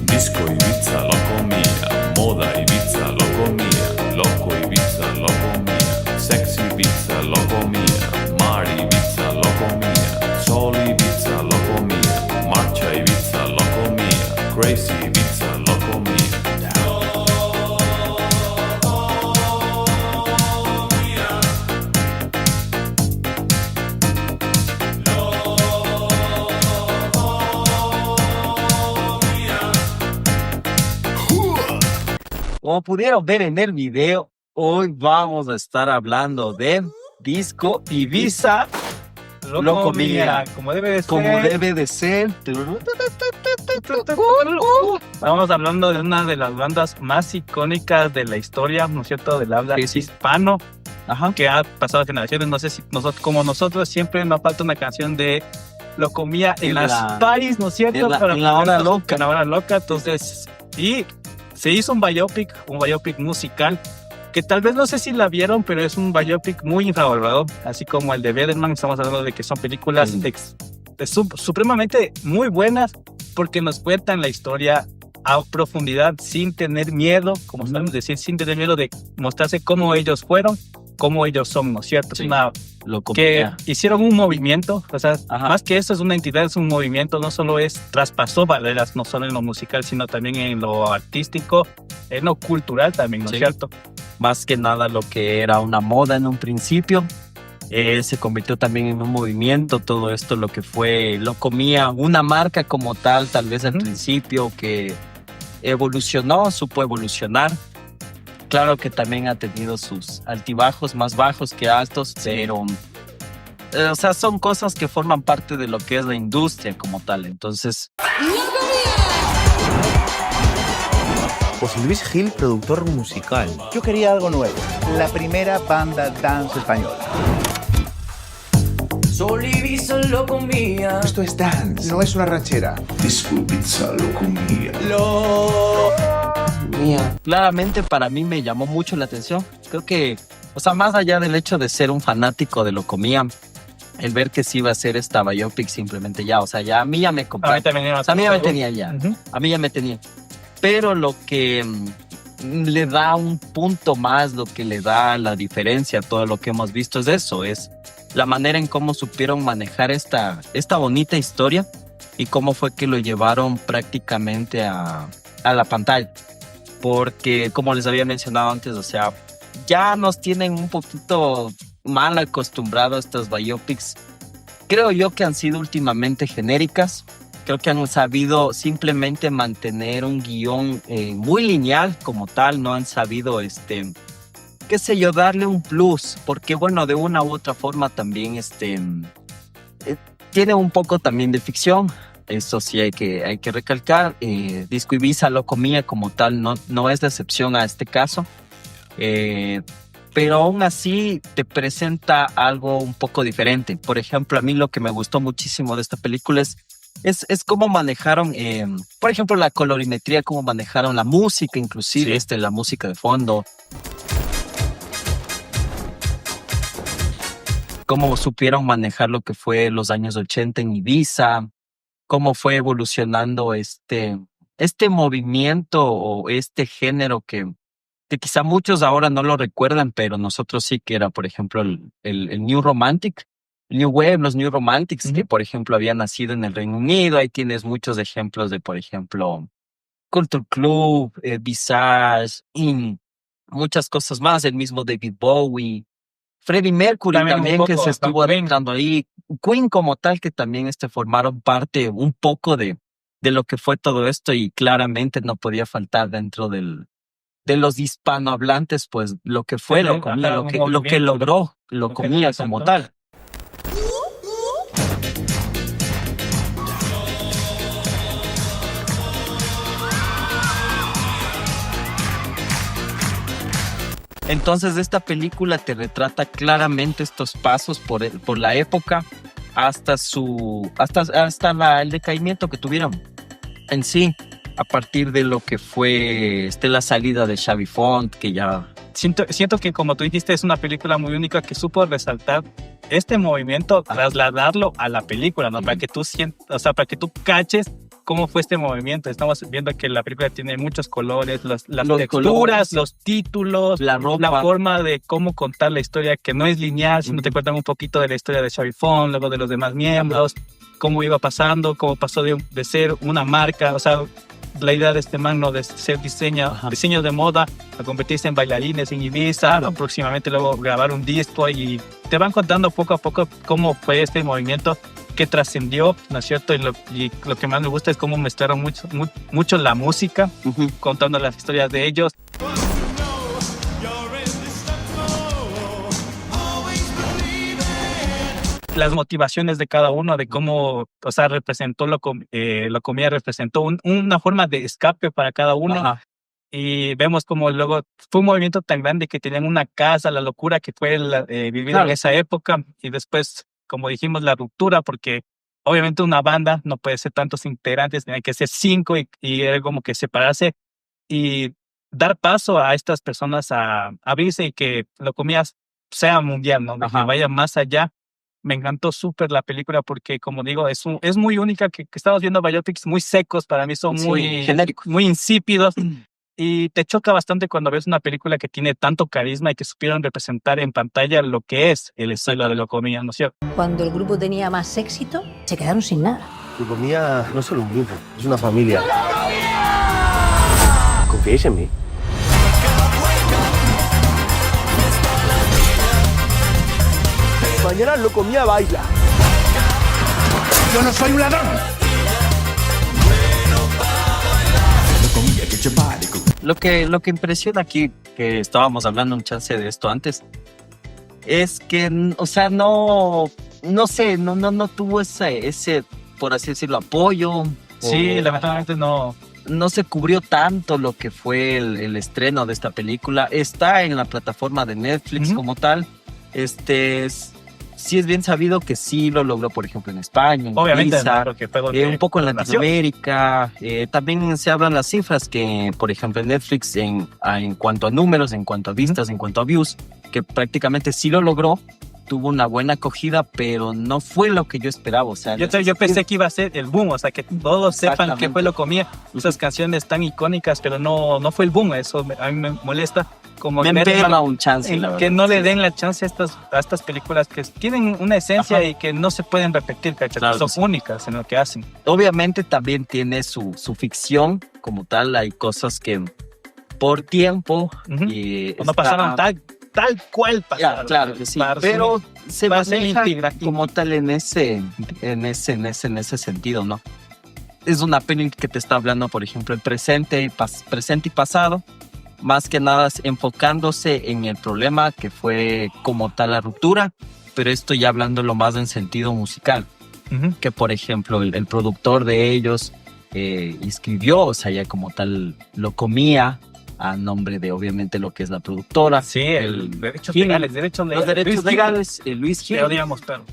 Disco Ibiza, loco mía. Moda Ibiza, loco mía. Loco Ibiza, loco mía. Sexy Ibiza, loco mía. Mar Ibiza, loco mía. Sol Ibiza, loco mía. Marcha Ibiza, loco mía. Crazy Ibiza, loco mía. Como pudieron ver en el video, hoy vamos a estar hablando de Disco Ibiza, Loco Mía, como debe de ser. como debe de ser. Vamos hablando de una de las bandas más icónicas de la historia, ¿no es cierto?, del habla hispano, que ha pasado generaciones. No sé si nosotros, como nosotros, siempre nos falta una canción de Loco Mía en las parties, ¿no es cierto? En la hora loca. En la hora loca, entonces, y se hizo un biopic musical, que tal vez no sé si la vieron, pero es un biopic muy infravalorado, así como el de Birdman. Estamos hablando de que son películas supremamente muy buenas, porque nos cuentan la historia a profundidad, sin tener miedo, como sabemos decir, sin tener miedo de mostrarse cómo ellos fueron, cómo ellos son, ¿no es cierto? Sí. Es una que hicieron un movimiento, o sea, más que eso es una entidad, es un movimiento, no solo traspasó barreras, no solo en lo musical, sino también en lo artístico, en lo cultural también, ¿no es cierto? Más que nada lo que era una moda en un principio, se convirtió también en un movimiento, todo esto lo que fue Loco Mía, una marca como tal vez al principio que evolucionó, supo evolucionar. Claro que también ha tenido sus altibajos, más bajos que altos, pero o sea, son cosas que forman parte de lo que es la industria como tal. Entonces, José Luis Gil, productor musical. Yo quería algo nuevo. La primera banda dance española. Sol Ibiza, loco mía. Esto es dance, no es una ranchera. Disco Ibiza, loco mía. claramente para mí me llamó mucho la atención. Creo que, o sea, más allá del hecho de ser un fanático de Loco Mía, el ver que sí iba a ser esta biopic simplemente ya, o sea, ya a mí ya me compró. A mí también O sea, a mí ya me tenía ya. A mí ya me tenía. Pero lo que le da un punto más, lo que le da la diferencia a todo lo que hemos visto es eso, es la manera en cómo supieron manejar esta bonita historia y cómo fue que lo llevaron prácticamente a la pantalla. Porque, como les había mencionado antes, o sea, ya nos tienen un poquito mal acostumbrados a estas biopics. Creo yo que han sido últimamente genéricas. Creo que han sabido simplemente mantener un guión muy lineal como tal. No han sabido, qué sé yo, darle un plus. Porque, bueno, de una u otra forma también, tiene un poco también de ficción. Eso sí hay que recalcar. Disco Ibiza, Loco Mía como tal no es la excepción a este caso. Pero aún así te presenta algo un poco diferente. Por ejemplo, a mí lo que me gustó muchísimo de esta película es cómo manejaron, por ejemplo, la colorimetría, cómo manejaron la música, inclusive la música de fondo. Cómo supieron manejar lo que fue los años 80 en Ibiza, cómo fue evolucionando este movimiento o este género que quizá muchos ahora no lo recuerdan, pero nosotros sí, que era, por ejemplo, el New Romantic, New Wave, los New Romantics, que por ejemplo habían nacido en el Reino Unido. Ahí tienes muchos ejemplos de, por ejemplo, Culture Club, Visage y muchas cosas más, el mismo David Bowie, Freddie Mercury también que se estuvo adentrando ahí, Queen como tal, que también formaron parte un poco de lo que fue todo esto, y claramente no podía faltar dentro de los hispanohablantes, pues lo que fue Loco Mía, lo que logró Loco Mía como tal. Entonces esta película te retrata claramente estos pasos por la época hasta el decaimiento que tuvieron en sí, a partir de lo que fue la salida de Xavi Font, que ya... Siento que, como tú dijiste, es una película muy única que supo resaltar este movimiento, trasladarlo a la película, ¿no? Para que tú sientas, o sea, para que tú caches cómo fue este movimiento. Estamos viendo que la película tiene muchos colores, las Los texturas, colores, los títulos, la ropa. la forma de cómo contar la historia, que no es lineal, sino te cuentan un poquito de la historia de Xavi Fon, luego de los demás miembros, cómo iba pasando, cómo pasó de ser una marca, o sea, la idea de este man, ¿no? De ser diseño de moda, a convertirse en bailarines en Ibiza, próximamente luego grabar un disco, y te van contando poco a poco cómo fue este movimiento que trascendió, ¿no es cierto? Y lo que más me gusta es cómo mezclaron mucho la música, contando las historias de ellos. Las motivaciones de cada uno, de cómo, o sea, representó la comida representó una forma de escape para cada uno. Ajá. Y vemos como luego fue un movimiento tan grande que tenían una casa, la locura que fue vivir Claro. en esa época. Y después, como dijimos, la ruptura, porque obviamente una banda no puede ser tantos integrantes, tiene que ser 5 y era como que separarse y dar paso a estas personas a abrirse y que la comida sea mundial, ¿no? De que Ajá. vaya más allá. Me encantó súper la película porque, como digo, es muy única, que estamos viendo biopics muy secos, para mí son Sí, muy genéricos. muy insípidos, y te choca bastante cuando ves una película que tiene tanto carisma y que supieron representar en pantalla lo que es el estilo de Locomía, ¿no es cierto? Cuando el grupo tenía más éxito, se quedaron sin nada. Locomía no es solo un grupo, es una familia. ¿Confiáis en mí? Mañana Locomía baila. Yo no soy un ladrón. Lo que impresiona aquí, que estábamos hablando un chance de esto antes, es que, o sea, no sé, no tuvo ese, por así decirlo, apoyo. Sí, o lamentablemente no. no se cubrió tanto lo que fue el estreno de esta película. Está en la plataforma de Netflix como tal. Sí es bien sabido que sí lo logró, por ejemplo, en España, en Obviamente, Suiza, ¿no? Porque fue donde un poco en nació. Latinoamérica. También se hablan las cifras que, por ejemplo, en Netflix, en cuanto a números, en cuanto a vistas, en cuanto a views, que prácticamente sí lo logró, tuvo una buena acogida, pero no fue lo que yo esperaba. O sea, Yo pensé que iba a ser el boom, o sea, que todos sepan Exactamente. qué fue Locomía. Esas canciones tan icónicas, pero no fue el boom. Eso a mí me molesta. Como me ver emberna un chance, la que verdad. no le den la chance a estas películas que tienen una esencia y que no se pueden repetir, ¿cachai? Claro Son que sí. únicas en lo que hacen. Obviamente también tiene su ficción como tal. Hay cosas que por tiempo Ujú. y No pasaron tal cual Ya, pasaron. claro que sí, Para pero se para ser maneja integrativo. como tal en ese sentido, ¿no? Es una peli que te está hablando, por ejemplo, el presente y pasado, más que nada enfocándose en el problema que fue como tal la ruptura, pero esto ya hablándolo más en sentido musical, Ujú. que por ejemplo el productor de ellos escribió, o sea, ya como tal lo comía a nombre de obviamente lo que es la productora. Sí, el derechos Gil. legales, Los derechos legales, Luis Gil. Te odiamos, pero.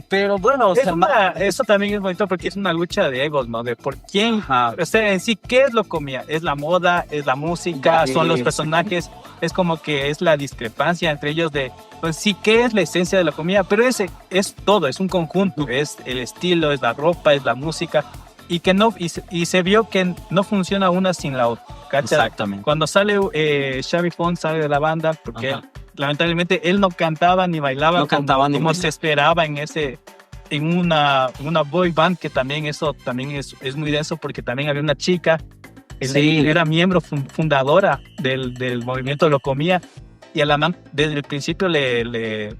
Pero bueno, o sea, Eso también es bonito porque es una lucha de egos, ¿no? De por quién. Ajá. O sea, en sí, ¿qué es Locomía? ¿Es la moda? ¿Es la música? Sí. ¿Son los personajes? Es como que es la discrepancia entre ellos de, pues sí, ¿qué es la esencia de Locomía? Pero es todo, es un conjunto. Es el estilo, es la ropa, es la música. Y que no, y se vio que no funciona una sin la otra. ¿Cachai? Exactamente. Cuando sale Xavi Fon, sale de la banda, porque Ajá. lamentablemente él no cantaba ni bailaba No cantaba ni como bailaba. se esperaba en una boy band, que también eso también es muy denso, porque también había una chica, Sí. era miembro fundadora del movimiento Locomía, y a la man desde el principio le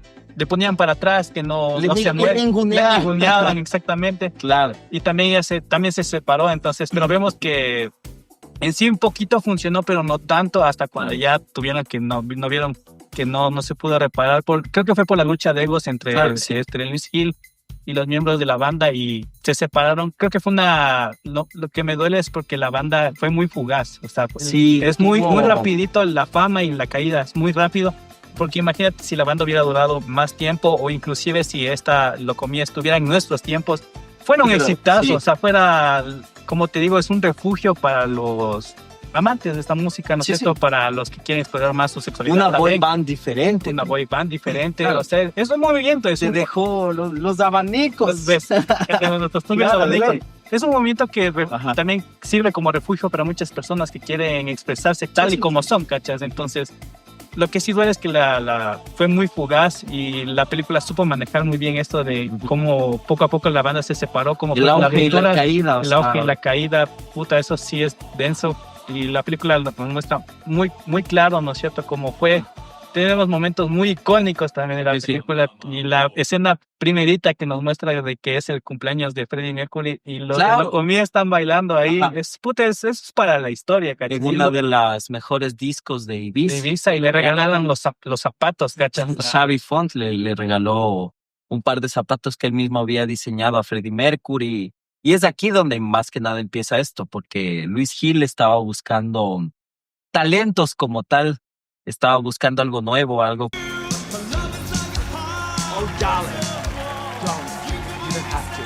ponían para atrás, que no se mueve, le ninguneaban, exactamente. Claro. Y también también se separó, entonces, pero vemos que en sí un poquito funcionó, pero no tanto, hasta cuando ya tuvieron que no vieron que no se pudo reparar. Creo que fue por la lucha de egos entre Luis Gil y los miembros de la banda, y se separaron. Creo que fue lo que me duele es porque la banda fue muy fugaz, o sea, Sí, es muy tuvo- rapidito la fama y la caída, es muy rápido. Porque imagínate si la banda hubiera durado más tiempo, o inclusive si esta Locomía estuviera en nuestros tiempos, fuera un Pero, exitazo, sí. o sea, fuera, como te digo, es un refugio para los amantes de esta música, ¿no es Sí, cierto? sí. Para los que quieren explorar más su sexualidad. Una boy también. band diferente. Una boy band diferente. Claro. O sea, es un movimiento. Es Se un, dejó los abanicos. entre nosotros, Claro, abanicos. sí. Es un movimiento que Ajá. también sirve como refugio para muchas personas que quieren expresarse tal Sí, y sí. como son, ¿cachas? Entonces, lo que sí duele es que fue muy fugaz y la película supo manejar muy bien esto de cómo poco a poco la banda se separó, como El auge y la caída. o el sea, auge y la caída, puta, eso sí es denso. Y la película nos muestra muy, muy claro, ¿no es cierto?, cómo fue. Tenemos momentos muy icónicos también en la Sí, sí. película. Y la escena primerita que nos muestra de que es el cumpleaños de Freddie Mercury y los de Claro. Locomía están bailando ahí. Ajá. Eso es para la historia, ¿cachai? En una de las mejores discos de De Ibiza. Ibiza y le regalaron los zapatos, ¿cachai? Xavi Font le regaló un par de zapatos que él mismo había diseñado a Freddie Mercury. Y es aquí donde más que nada empieza esto, porque Luis Gil estaba buscando talentos como tal, estaba buscando algo nuevo, algo Oh, darling. Don't. You don't have to.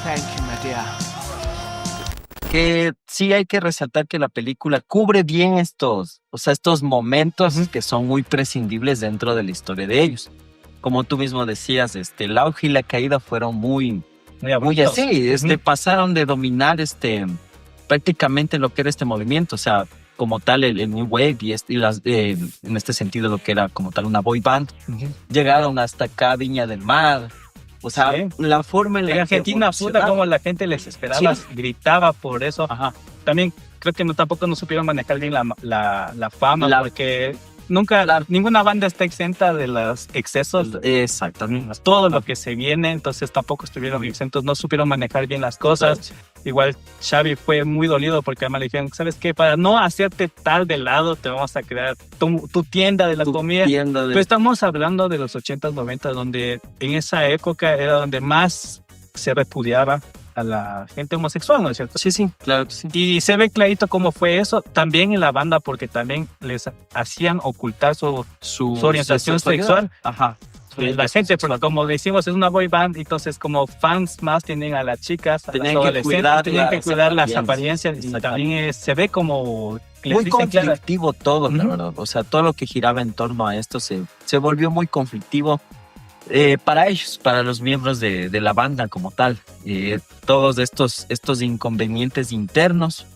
Thank you, my dear. que sí hay que resaltar que la película cubre bien estos momentos que son muy prescindibles dentro de la historia de ellos. Como tú mismo decías, el auge y la caída fueron muy abruptos. así, Ujú. pasaron de dominar prácticamente lo que era este movimiento, o sea, como tal el New Wave en este sentido lo que era como tal una boy band, llegaron hasta acá Viña del Mar, o sea, Sí. la forma en la En que Argentina, puta, evolucionaron. como la gente les esperaba, Sí. gritaba por eso. Ajá. También creo que tampoco no supieron manejar bien la fama, La- porque ninguna banda está exenta de los excesos. Exactamente. Todo lo que se viene, entonces tampoco estuvieron exentos, no supieron manejar bien las cosas. Igual Xavi fue muy dolido porque además le dijeron, ¿sabes qué? Para no hacerte tal de lado, te vamos a crear tu tienda de la comida. Tienda de- Pero estamos hablando de los 80s, 90s, donde en esa época era donde más se repudiaba a la gente homosexual, ¿no es cierto? Sí, sí, claro que sí. Y se ve clarito cómo fue eso también en la banda, porque también les hacían ocultar su orientación sexual. Ajá. La gente, porque como decimos, es una boy band, entonces como fans más tienen a las chicas, a Tenían las que adolescentes, tenían que las cuidar las apariencias. apariencias y Exactamente. también se ve como... les Muy dicen claro, conflictivo todo, la Ujú. verdad. O sea, todo lo que giraba en torno a esto se volvió muy conflictivo para ellos, para los miembros de la banda como tal. Todos estos inconvenientes internos,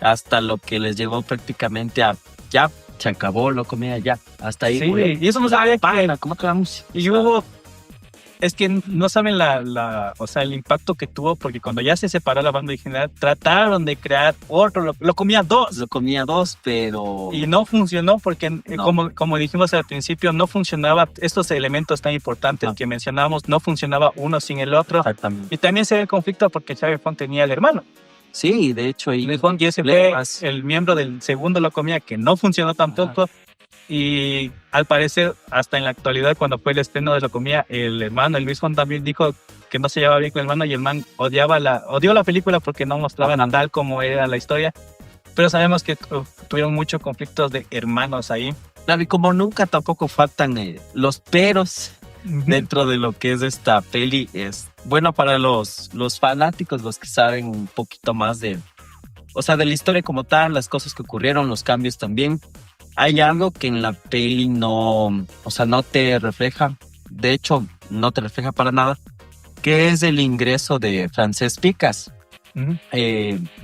hasta lo que les llevó prácticamente a ya, se acabó, lo comía ya. Hasta ahí. Sí, güey. y eso no sabía que... Página, ¿cómo acabamos? Y hubo... Es que no saben o sea, el impacto que tuvo, porque cuando ya se separó la banda original, trataron de crear otro, lo comía dos. Lo comía dos, pero... Y no funcionó porque, No. como dijimos al principio, no funcionaba estos elementos tan importantes Ah. que mencionamos, no funcionaba uno sin el otro. Exactamente. Y también se ve el conflicto porque Xavi Font tenía el hermano. Sí, de hecho, Y ahí ese fue problemas. el miembro del segundo Locomía que no funcionó tampoco. Y al parecer, hasta en la actualidad, cuando fue el estreno de Locomía, el hermano, el Luis Font, también dijo que no se llevaba bien con el hermano y el man odió la película porque no mostraba tal como era la historia. Pero sabemos que tuvieron muchos conflictos de hermanos ahí. Claro, y como nunca tampoco faltan los peros dentro de lo que es esta peli, es bueno para los fanáticos, los que saben un poquito más de la historia como tal, las cosas que ocurrieron, los cambios también. Hay algo que en la peli no te refleja, de hecho no te refleja para nada, que es el ingreso de Francesc Picas,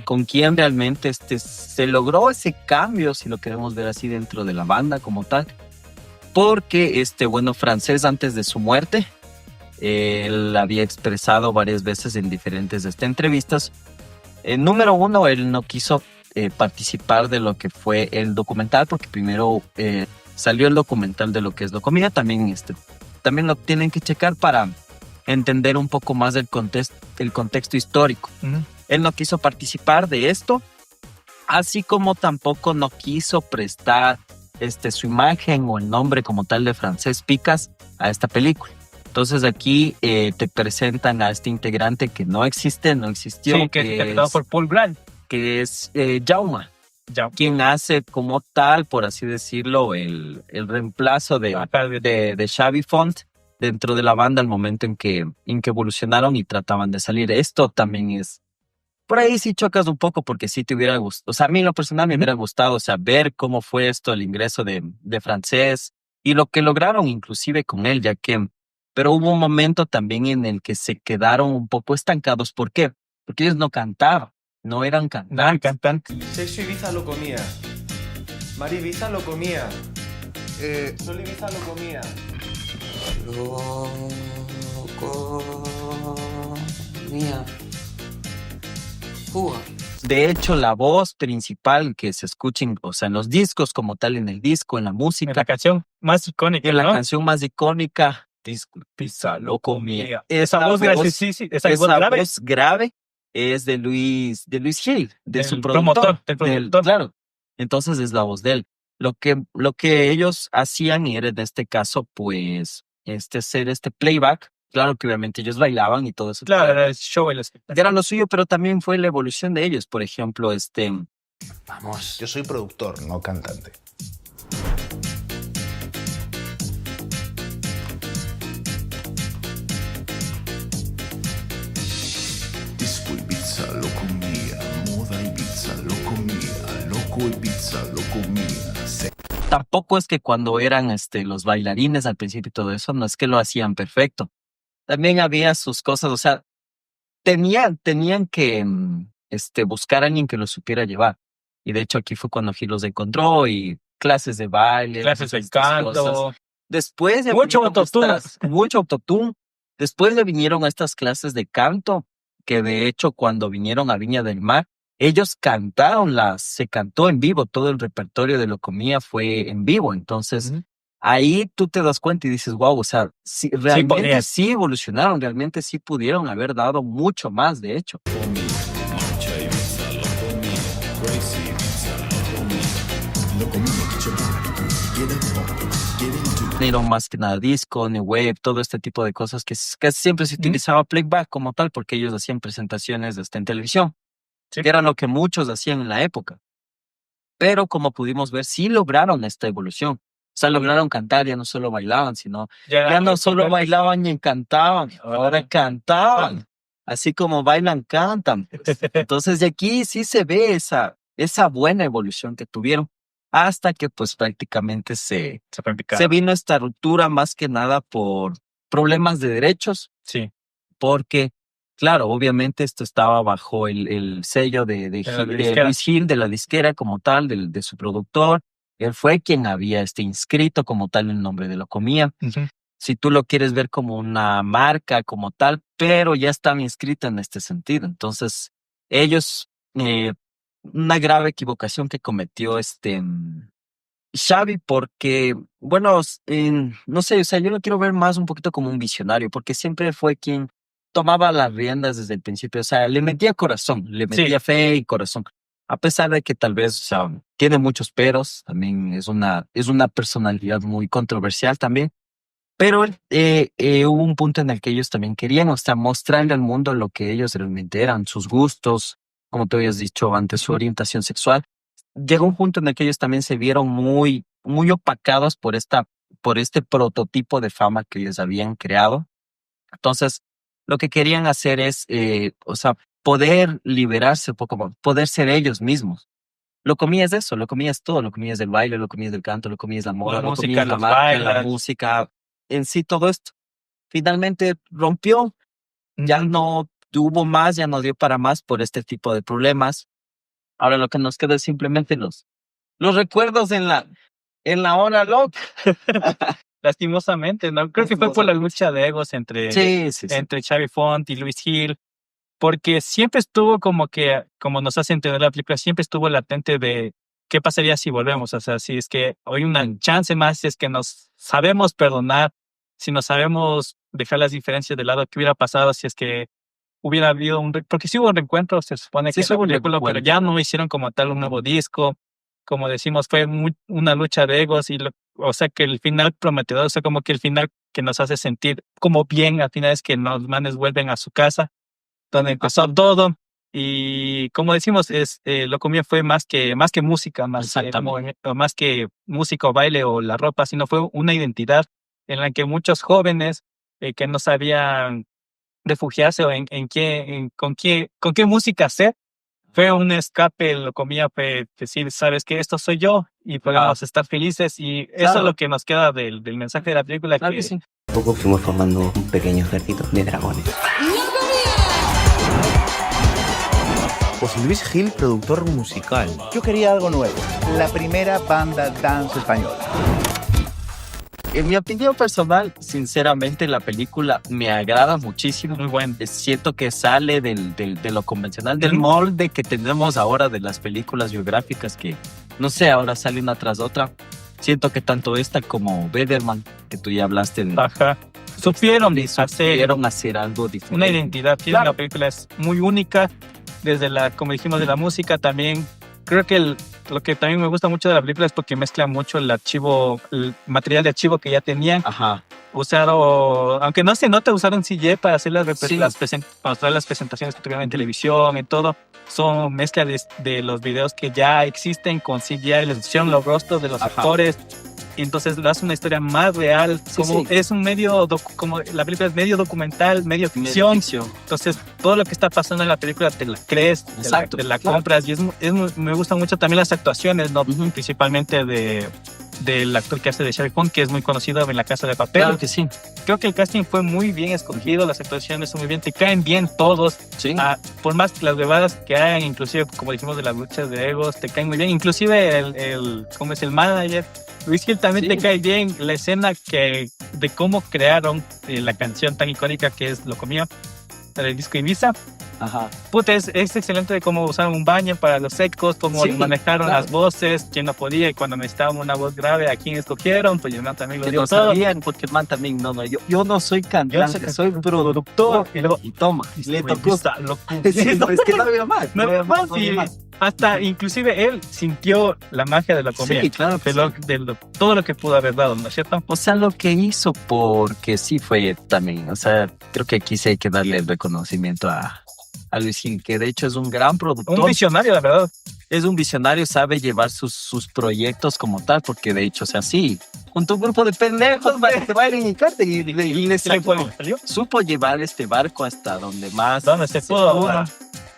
con quien realmente se logró ese cambio, si lo queremos ver así, dentro de la banda como tal, porque Francesc, antes de su muerte, él había expresado varias veces en diferentes entrevistas. Número uno, él no quiso participar de lo que fue el documental, porque primero salió el documental de lo que es Locomía. También lo tienen que checar para entender un poco más el contexto histórico. Él no quiso participar de esto, así como tampoco no quiso prestar su imagen o el nombre como tal de Francesc Picas a esta película. Entonces aquí te presentan a este integrante que no existió. Sí, que es interpretado por Paul Grant. Que es Jaume, Ya. quien hace como tal, por así decirlo, el reemplazo de Xavi Font dentro de la banda al momento en que evolucionaron y trataban de salir. Esto también es por ahí sí chocas un poco porque sí te hubiera gustado. O sea, a mí en lo personal me hubiera gustado, o sea, ver cómo fue esto, el ingreso de Francés y lo que lograron inclusive con él, ya que, pero hubo un momento también en el que se quedaron un poco estancados. ¿Por qué? Porque ellos no cantaban, no eran Nada, cantantes. cantante. Sexo Ibiza lo comía. Mari Ibiza lo comía. Sol Ibiza lo comía. De hecho, la voz principal que se escucha, o sea, en los discos como tal, en el disco, en la En música, la canción más icónica, en la ¿no? canción más icónica, Disco Pizza lo comía. Esa voz grave, sí, sí, esa voz grave. voz grave es de Luis Gil, de Del su promotor, productor. del productor. Claro. Entonces es la voz de él. Lo que ellos hacían era, en este caso, pues, hacer este playback. Claro que obviamente ellos bailaban y todo eso. Claro, era el show, el espectáculo. Era lo suyo, pero también fue la evolución de ellos. Por ejemplo, Vamos, yo soy productor, no cantante. Disco Ibiza lo comía, moda Ibiza lo comía, loco Ibiza lo comía. tampoco es que cuando eran los bailarines al principio y todo eso, no es que lo hacían perfecto. También había sus cosas, o sea, tenían que buscar a alguien que los supiera llevar. Y de hecho aquí fue cuando Gil los encontró y clases de baile, Clases de estas cosas. canto. Después de Mucho autotune. mucho autotune. Después le vinieron a estas clases de canto, que de hecho cuando vinieron a Viña del Mar, ellos cantaron se cantó en vivo, todo el repertorio de Locomía fue en vivo. Entonces, Ujú. ahí tú te das cuenta y dices, wow, o sea, realmente podían. sí evolucionaron, realmente sí pudieron haber dado mucho más, de hecho. Marcha Ibiza lo comía, Crazy Ibiza lo comía, lo comía, get up, get into. Dieron más que nada disco, new wave, todo este tipo de cosas que casi siempre se utilizaba playback como tal, porque ellos hacían presentaciones en televisión, Sí. que era lo que muchos hacían en la época. Pero como pudimos ver, sí lograron esta evolución. O sea, lograron cantar, ya no solo bailaban, sino ya no solo bailaban y cantaban, ahora cantaban. Así como bailan, cantan. Entonces, de aquí sí se ve esa buena evolución que tuvieron, hasta que pues prácticamente se vino esta ruptura más que nada por problemas de derechos, Sí. porque, claro, obviamente esto estaba bajo el sello de la de disquera. Luis Gil, de la disquera como tal, de su productor. Él fue quien había inscrito como tal el nombre de Locomía. Ujú. Si tú lo quieres ver como una marca como tal, pero ya estaba inscrita en este sentido. Entonces, ellos, una grave equivocación que cometió Xavi, porque, bueno, no sé, o sea, yo lo quiero ver más un poquito como un visionario, porque siempre fue quien tomaba las riendas desde el principio, o sea, le metía corazón, le metía fe y corazón. A pesar de que tal vez, o sea, tiene muchos peros, también es una personalidad muy controversial también. Pero hubo un punto en el que ellos también querían, o sea, mostrarle al mundo lo que ellos realmente eran, sus gustos, como te habías dicho antes, su orientación sexual. Llegó un punto en el que ellos también se vieron muy, muy opacados por este prototipo de fama que ellos habían creado. Entonces, lo que querían hacer es, o sea, poder liberarse un poco, poder ser ellos mismos. Locomía es eso, Locomía es todo, Locomía es del baile, Locomía es del canto, Locomía es la moda, La Locomía música, es la los marca, la bailes. música, en sí todo esto. Finalmente rompió, ya no tuvo más, ya no dio para más por este tipo de problemas. Ahora lo que nos queda es simplemente los recuerdos en la hora loca. Lastimosamente, ¿no? Creo que fue por la lucha de egos entre Xavi Font y Luis Gil, porque siempre estuvo como nos hace entender la película, siempre estuvo latente de qué pasaría si volvemos, o sea, si es que hay una chance más, si es que nos sabemos perdonar, si nos sabemos dejar las diferencias de lado, qué hubiera pasado si es que hubiera habido porque sí hubo un reencuentro, se supone que Sí, hubo un película, pero reencuentro. ya no hicieron como tal un nuevo disco, como decimos, fue una lucha de egos o sea que el final prometedor, o sea como que el final que nos hace sentir como bien, al final es que los manes vuelven a su casa, donde empezó todo, y como decimos, Locomía fue más que música, más que música o baile o la ropa, sino fue una identidad en la que muchos jóvenes que no sabían refugiarse o con qué música hacer, fue un escape, lo comía, fue decir, sabes que esto soy yo y podemos estar felices y eso Claro. es lo que nos queda del mensaje de la película. Claro que sí. Poco fuimos formando un pequeño ejército de dragones. José Luis Gil, productor musical. Yo quería algo nuevo. La primera banda dance española. En mi opinión personal, sinceramente, la película me agrada muchísimo. Muy bueno. Siento que sale de lo convencional, del molde que tenemos ahora de las películas biográficas que, no sé, ahora sale una tras otra. Siento que tanto esta como Bederman, que tú ya hablaste de... Ajá. Supieron hacer Supieron hacer algo diferente. una identidad. Claro. La película es muy única, desde la, como dijimos, de la música también. Creo que lo que también me gusta mucho de la película es porque mezcla mucho el material de archivo que ya tenían. Ajá. Usaron, aunque no se nota, usaron CGI para hacer Sí. para hacer las presentaciones que tuvieron en televisión y todo. Son mezcla de los videos que ya existen con CGI, les pusieron los rostros de los Ajá. actores. Y entonces lo hace una historia más real. Como sí. es un medio, como la película es medio documental, medio ficción. Entonces, todo lo que está pasando en la película te la crees, Exacto, te la claro. compras. Y me gustan mucho también las actuaciones, ¿no? Ujú. Principalmente del actor que hace de Sherlock Holmes, que es muy conocido en La Casa de Papel. Claro que sí. Creo que el casting fue muy bien escogido, las actuaciones son muy bien, te caen bien todos. Sí. Por más que las bebadas que hayan, inclusive, como dijimos, de las luchas de egos, te caen muy bien. Inclusive ¿cómo es el manager? Luis Gil también Sí. te cae bien. La escena de cómo crearon la canción tan icónica que es Loco Mío, del disco Ibiza. Ajá. Puta, es excelente de cómo usaron un baño para los secos, cómo Sí, manejaron claro. las voces, quién no podía, y cuando necesitaban una voz grave, a quién escogieron, pues yo también lo Que dio no todo. sabían, porque el man también, yo no soy cantante, soy productor. Y luego, Y toma, le tocó. Ibiza, loco. Sí, no, es que no había más. No había más, había y más. hasta inclusive él sintió la magia de la comida. Sí, claro que Todo lo que pudo haber dado, ¿no es cierto? O sea, lo que hizo, porque sí fue también, o sea, creo que aquí sí hay que darle el reconocimiento a Luis Gil, que de hecho es un gran productor. Un visionario, la verdad. Es un visionario, sabe llevar sus proyectos como tal, porque de hecho, o sea, sí, junto a un grupo de pendejos, Byron y Carter, y le supo llevar este barco hasta donde más. Donde se pudo. pudo.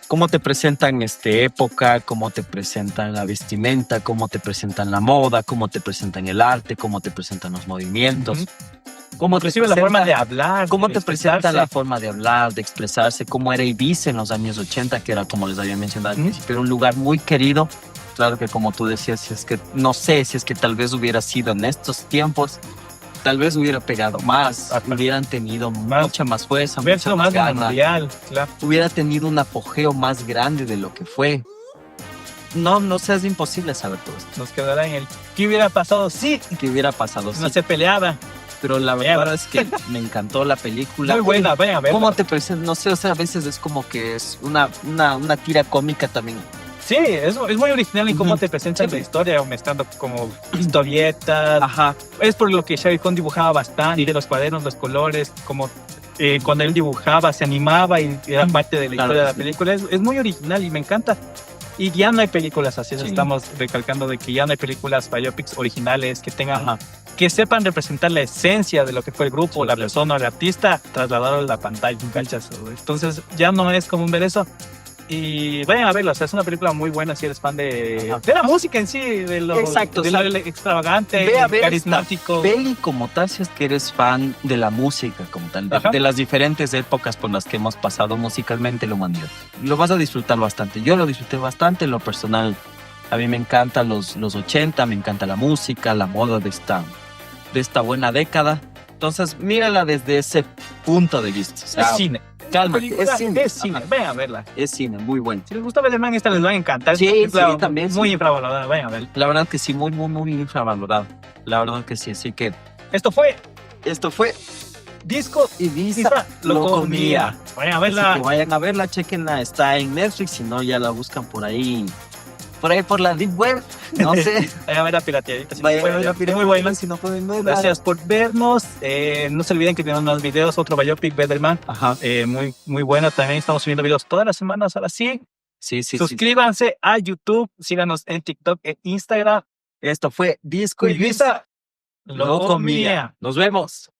Cómo te presentan época, cómo te presentan la vestimenta, cómo te presentan la moda, cómo te presentan el arte, cómo te presentan los movimientos. Ujú. Cómo te Inclusive la presenta- forma de hablar. ¿Cómo de te presenta expresarse. la forma de hablar, de expresarse? ¿Cómo era Ibiza en los años 80? Que era, como les había mencionado al principio, era un lugar muy querido. Claro que como tú decías, si es que no sé si es que tal vez hubiera sido en estos tiempos, tal vez hubiera pegado más, hubieran tenido mucha más fuerza, Hubiera mucha sido más ganas, mundial, claro. hubiera tenido un apogeo más grande de lo que fue. No seas imposible saber todo esto. Nos quedará en el. ¿Qué hubiera pasado? Sí, ¿Qué hubiera pasado? no Sí, se peleaba. pero la verdad es que me encantó la película. Muy buena, vayan a ver. ¿Cómo te presentas? No sé, o sea, a veces es como que es una tira cómica también. Sí, es muy original en cómo Ujú. te presentan la historia, mezclando como historietas. Ajá. Es por lo que Sherlock Holmes dibujaba bastante, de los cuadernos, los colores, como cuando él dibujaba, se animaba y era parte de la Claro historia de que la sí. película. Es muy original y me encanta. Y ya no hay películas así, Sí. estamos recalcando de que ya no hay películas biopics originales que tengan, Ajá. que sepan representar la esencia de lo que fue el grupo, Sí, la claro. persona, el artista, trasladarlo a la pantalla, ¿cachas? Entonces ya no es común ver eso. Y vayan a verlo, o sea, es una película muy buena si eres fan de la música en sí, de lo, Exacto, de o sea, lo extravagante, Ve a ver carismático. Peli como tal, si es que eres fan de la música como tal, Ajá. de las diferentes épocas por las que hemos pasado musicalmente la humanidad. Lo vas a disfrutar bastante. Yo lo disfruté bastante en lo personal. A mí me encantan los 80, me encanta la música, la moda de esta buena década. Entonces, mírala desde ese punto de vista. O sea, Es cine. calma, Película es cine. Es cine, Ajá. vayan a verla. Es cine, muy bueno. Si les gusta Bederman, esta les va a encantar. Sí, Es sí, también, Muy sí. infravalorada, vayan a verla. La verdad que sí, muy, muy, muy infravalorado. La verdad que sí. Así que Esto fue esto fue Disco Ibiza Loco Mía. Vayan a Así verla. que vayan a verla, chequenla, está en Netflix, si no ya la buscan por ahí por la deep web, no sé. Vayan a ver la pirateadita. si Vayan a pueden. ver la Es muy buena. si no pueden verla. Gracias por vernos. No se olviden que tenemos más videos, otro biopic Bederman. Ajá. Muy, muy bueno. También estamos subiendo videos todas las semanas. Ahora sí, Sí. suscríbanse a YouTube, síganos en TikTok e Instagram. Esto fue Disco Ibiza Loco Mía. Nos vemos.